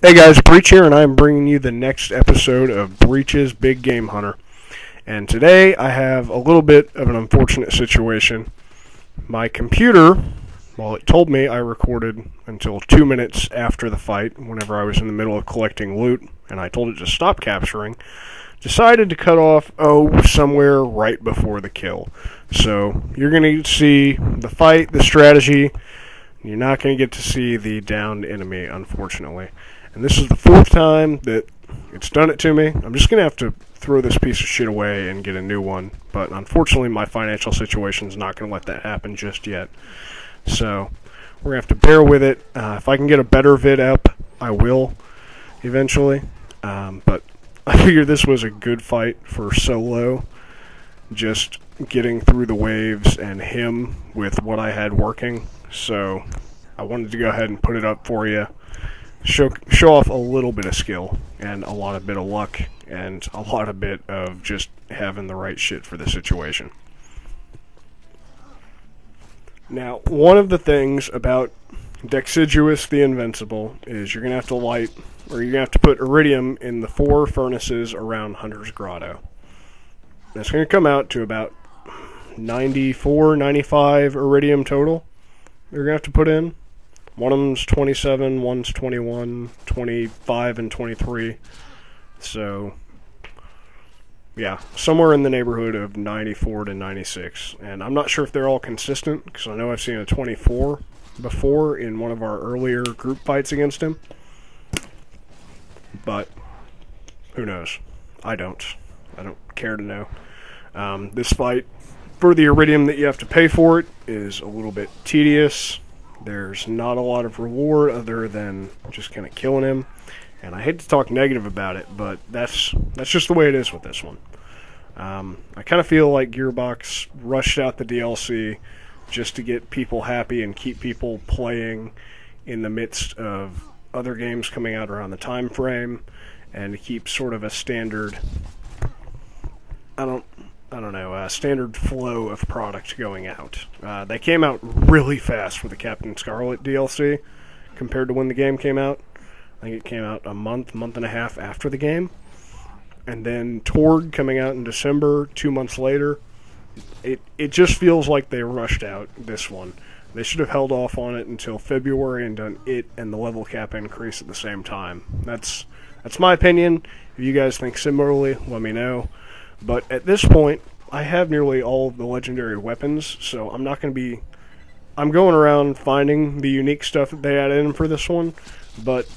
Hey guys, Breach here, and I'm bringing you the next episode of Breach's Big Game Hunter. And today I have a little bit of an unfortunate situation. My computer, well, it told me I recorded until 2 minutes after the fight, whenever I was in the middle of collecting loot, and I told it to stop capturing, decided to cut off, somewhere right before the kill. So you're going to see the fight, the strategy. You're not going to get to see the downed enemy, unfortunately. And this is the fourth time that it's done it to me. I'm just going to have to throw this piece of shit away and get a new one. But unfortunately, my financial situation is not going to let that happen just yet. So we're going to have to bear with it. If I can get a better vid up, I will eventually. But I figured this was a good fight for solo. Just getting through the waves and him with what I had working. So I wanted to go ahead and put it up for you. Show off a little bit of skill and a lot of bit of luck and a lot of bit of just having the right shit for the situation. Now, one of the things about Dexiduous the Invincible is you're going to have to light, or you're going to have to put iridium in the 4 furnaces around Hunter's Grotto. And it's going to come out to about 94, 95 iridium total you're going to have to put in. One of them's 27, one's 21, 25, and 23. So, yeah, somewhere in the neighborhood of 94 to 96. And I'm not sure if they're all consistent, because I know I've seen a 24 before in one of our earlier group fights against him. But, who knows? I don't care to know. This fight, for the iridium that you have to pay for it, is a little bit tedious. There's not a lot of reward other than just kind of killing him. And I hate to talk negative about it, but that's just the way it is with this one. I kind of feel like Gearbox rushed out the DLC just to get people happy and keep people playing in the midst of other games coming out around the time frame, and to keep sort of a standard, standard flow of product going out. They came out really fast with the Captain Scarlet DLC compared to when the game came out. I think it came out a month and a half after the game. And then Torg coming out in December, 2 months later. It just feels like they rushed out this one. They should have held off on it until February and done it and the level cap increase at the same time. That's my opinion. If you guys think similarly, let me know. But at this point, I have nearly all of the legendary weapons, so I'm not going to be... I'm going around finding the unique stuff that they added in for this one, but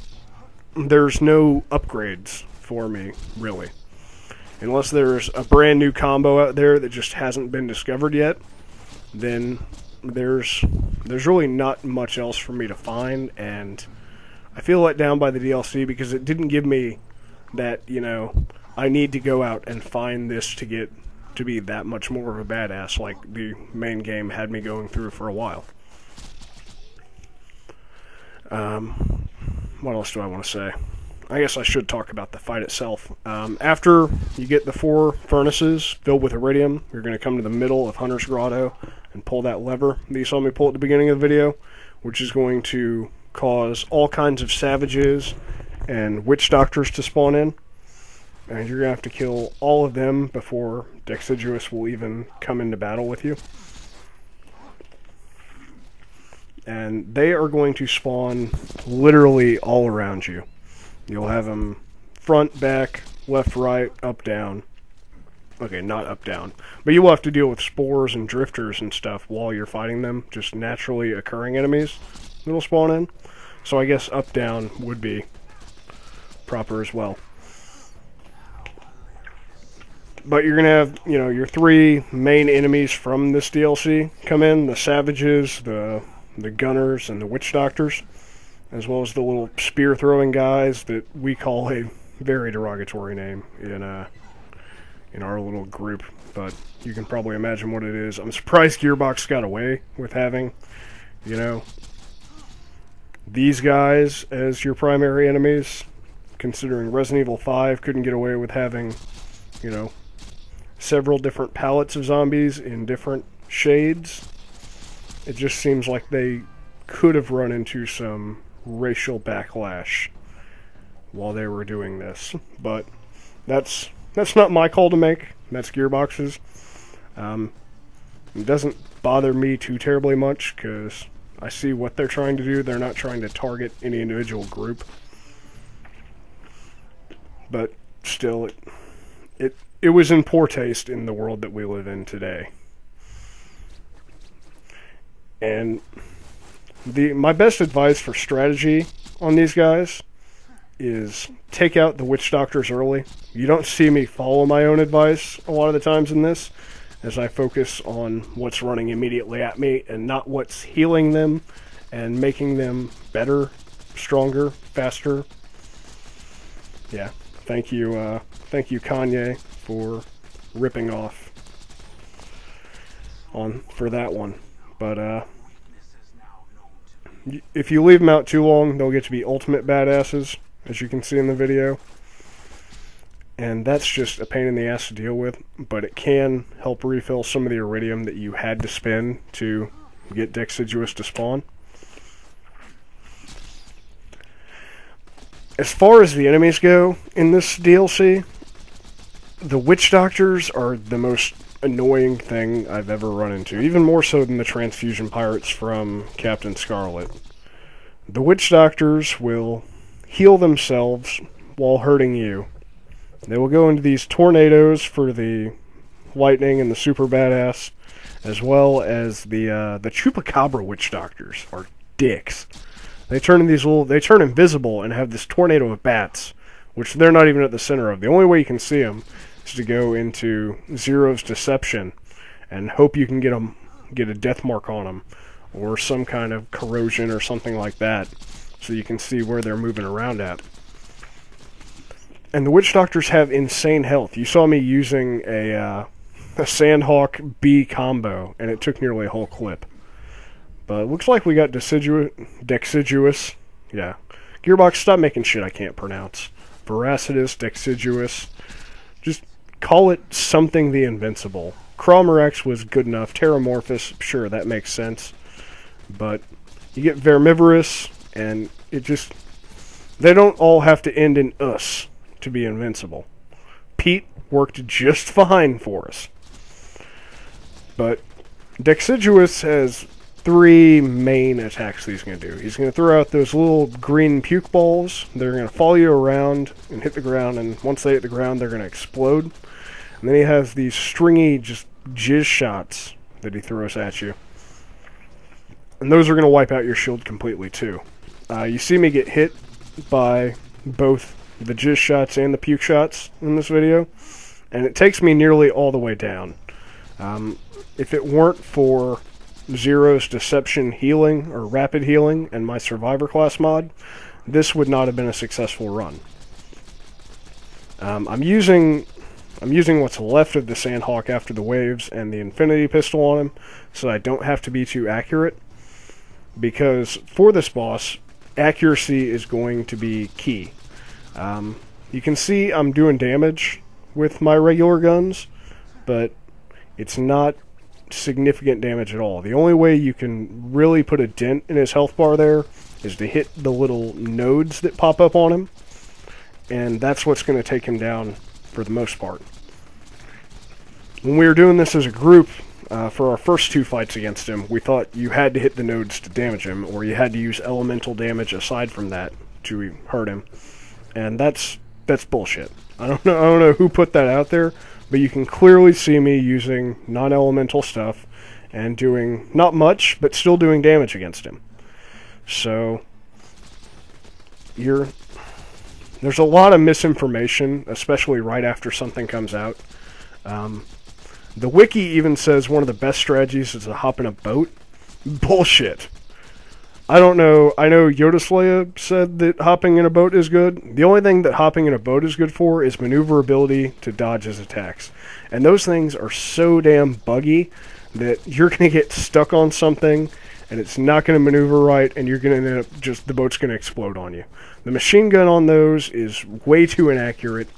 there's no upgrades for me, really. Unless there's a brand new combo out there that just hasn't been discovered yet, then there's really not much else for me to find, and I feel let down by the DLC because it didn't give me that, I need to go out and find this to be that much more of a badass like the main game had me going through for a while. What else do I want to say? I guess I should talk about the fight itself. After you get the 4 furnaces filled with iridium, you're going to come to the middle of Hunter's Grotto and pull that lever that you saw me pull at the beginning of the video, which is going to cause all kinds of savages and witch doctors to spawn in. And you're going to have to kill all of them before Dexiduous will even come into battle with you. And they are going to spawn literally all around you. You'll have them front, back, left, right, up, down. Okay, not up, down. But you will have to deal with spores and drifters and stuff while you're fighting them. Just naturally occurring enemies that'll spawn in. So I guess up, down would be proper as well. But you're going to have, your 3 main enemies from this DLC come in. The Savages, the Gunners, and the Witch Doctors. As well as the little spear-throwing guys that we call a very derogatory name in our little group. But you can probably imagine what it is. I'm surprised Gearbox got away with having, these guys as your primary enemies. Considering Resident Evil 5 couldn't get away with having, several different palettes of zombies in different shades. It just seems like they could have run into some racial backlash while they were doing this. But that's not my call to make. That's Gearbox's. It doesn't bother me too terribly much because I see what they're trying to do. They're not trying to target any individual group. But still, it was in poor taste in the world that we live in today. And my best advice for strategy on these guys is take out the witch doctors early. You don't see me follow my own advice a lot of the times in this, as I focus on what's running immediately at me and not what's healing them and making them better, stronger, faster. Yeah, thank you Kanye for ripping off for that one. But if you leave them out too long, they'll get to be ultimate badasses, as you can see in the video. And that's just a pain in the ass to deal with, but it can help refill some of the iridium that you had to spend to get Dexiduous to spawn. As far as the enemies go in this DLC, the witch doctors are the most annoying thing I've ever run into, even more so than the transfusion pirates from Captain Scarlet. The witch doctors will heal themselves while hurting you. They will go into these tornadoes for the lightning and the super badass, as well as the chupacabra witch doctors are dicks. They turn invisible and have this tornado of bats, which they're not even at the center of. The only way you can see them is to go into Zero's Deception and hope you can get a death mark on them, or some kind of corrosion or something like that, so you can see where they're moving around at. And the witch doctors have insane health. You saw me using a Sandhawk B combo, and it took nearly a whole clip. But it looks like we got Dexiduous. Yeah. Gearbox, stop making shit I can't pronounce. Veracitus, Dexiduous. Just call it something the Invincible. Cromerex was good enough. Terramorphous, sure, that makes sense. But you get Vermivorous, and it just... They don't all have to end in us to be invincible. Pete worked just fine for us. But Dexiduous has 3 main attacks that he's going to do. He's going to throw out those little green puke balls. They're going to follow you around and hit the ground, and once they hit the ground, they're going to explode. And then he has these stringy, just jizz shots that he throws at you. And those are going to wipe out your shield completely, too. You see me get hit by both the jizz shots and the puke shots in this video, and it takes me nearly all the way down. If it weren't for Zero's Deception healing, or rapid healing, and my Survivor class mod, this would not have been a successful run. I'm using what's left of the Sandhawk after the waves and the Infinity Pistol on him, so I don't have to be too accurate, because for this boss, accuracy is going to be key. You can see I'm doing damage with my regular guns, but it's not significant damage at all. The only way you can really put a dent in his health bar there is to hit the little nodes that pop up on him, and that's what's going to take him down for the most part. When we were doing this as a group, for our first 2 fights against him, we thought you had to hit the nodes to damage him, or you had to use elemental damage aside from that to hurt him. And that's bullshit. I don't know who put that out there, but you can clearly see me using non-elemental stuff and doing not much, but still doing damage against him. So there's a lot of misinformation, especially right after something comes out. The wiki even says one of the best strategies is to hop in a boat. Bullshit. I don't know. I know Yodaslaya said that hopping in a boat is good. The only thing that hopping in a boat is good for is maneuverability to dodge his attacks. And those things are so damn buggy that you're going to get stuck on something and it's not going to maneuver right, and you're going to end up the boat's going to explode on you. The machine gun on those is way too inaccurate.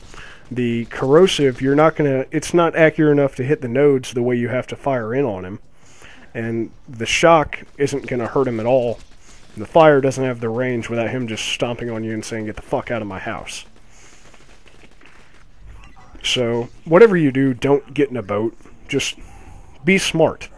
The corrosive, it's not accurate enough to hit the nodes the way you have to fire in on him. And the shock isn't going to hurt him at all. The fire doesn't have the range without him just stomping on you and saying, "Get the fuck out of my house." So, whatever you do, don't get in a boat. Just be smart.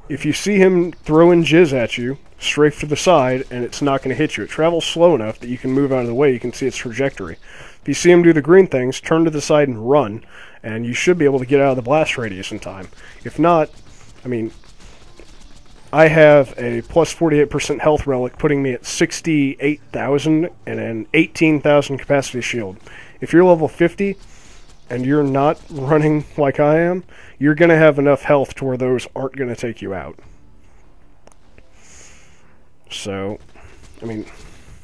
If you see him throwing jizz at you, strafe to the side, and it's not going to hit you. It travels slow enough that you can move out of the way. You can see its trajectory. If you see him do the green things, turn to the side and run, and you should be able to get out of the blast radius in time. If not, I mean, I have a plus 48% health relic, putting me at 68,000 and an 18,000 capacity shield. If you're level 50 and you're not running like I am, you're going to have enough health to where those aren't going to take you out. So, I mean,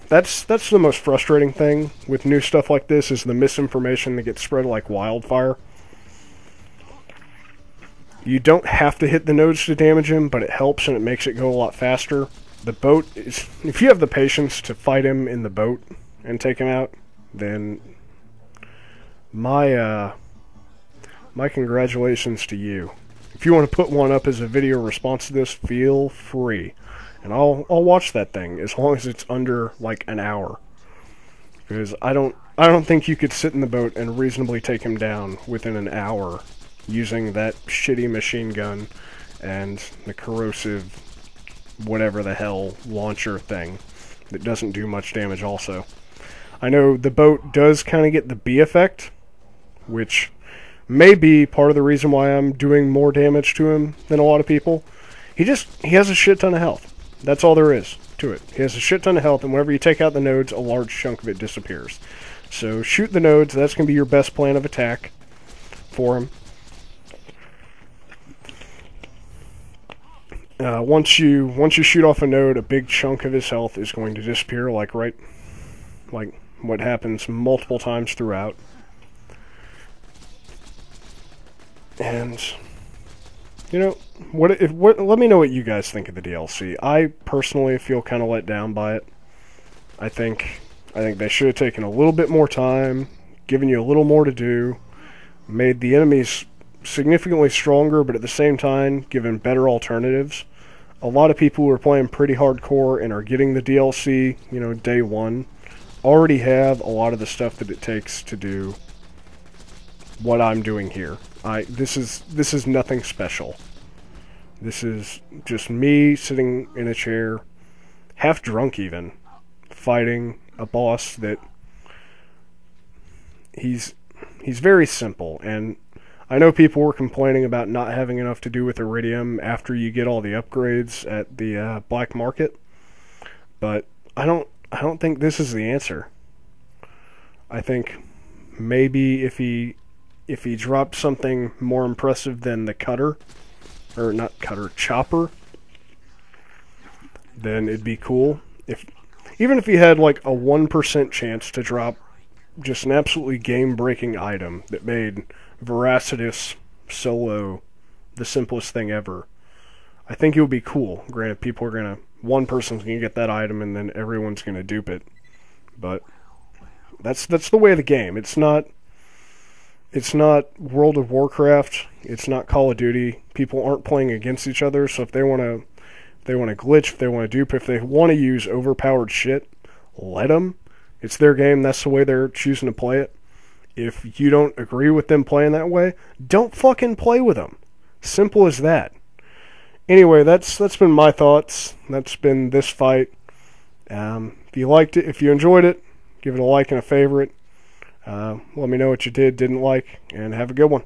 that's the most frustrating thing with new stuff like this, is the misinformation that gets spread like wildfire. You don't have to hit the nodes to damage him, but it helps and it makes it go a lot faster. The boat is... If you have the patience to fight him in the boat and take him out, then my congratulations to you. If you want to put one up as a video response to this, feel free. And I'll watch that thing as long as it's under like an hour. Because I don't think you could sit in the boat and reasonably take him down within an hour using that shitty machine gun and the corrosive whatever the hell launcher thing that doesn't do much damage also. I know the boat does kind of get the B effect, which may be part of the reason why I'm doing more damage to him than a lot of people. He has a shit ton of health. That's all there is to it. He has a shit ton of health, and whenever you take out the nodes, a large chunk of it disappears. So shoot the nodes. That's going to be your best plan of attack for him. Once you shoot off a node, a big chunk of his health is going to disappear, like what happens multiple times throughout. And you know, let me know what you guys think of the DLC. I personally feel kind of let down by it. I think they should have taken a little bit more time, given you a little more to do, made the enemies significantly stronger, but at the same time, given better alternatives. A lot of people who are playing pretty hardcore and are getting the DLC, you know, day one, already have a lot of the stuff that it takes to do what I'm doing here. This is nothing special. This is just me sitting in a chair, half drunk even, fighting a boss that he's very simple. And I know people were complaining about not having enough to do with Iridium after you get all the upgrades at the black market, but I don't think this is the answer. I think maybe if he dropped something more impressive than the cutter, or not cutter, chopper, then it'd be cool. Even if he had like a 1% chance to drop just an absolutely game-breaking item that made Veracitus solo the simplest thing ever, I think it would be cool. Granted, people are gonna... one person's gonna get that item and then everyone's gonna dupe it. But that's the way of the game. It's not World of Warcraft. It's not Call of Duty. People aren't playing against each other, so if they want to glitch, if they want to dupe, if they want to use overpowered shit, let them. It's their game. That's the way they're choosing to play it. If you don't agree with them playing that way, don't fucking play with them. Simple as that. Anyway, that's been my thoughts. That's been this fight. If you liked it, if you enjoyed it, give it a like and a favorite. Let me know what you didn't like, and have a good one.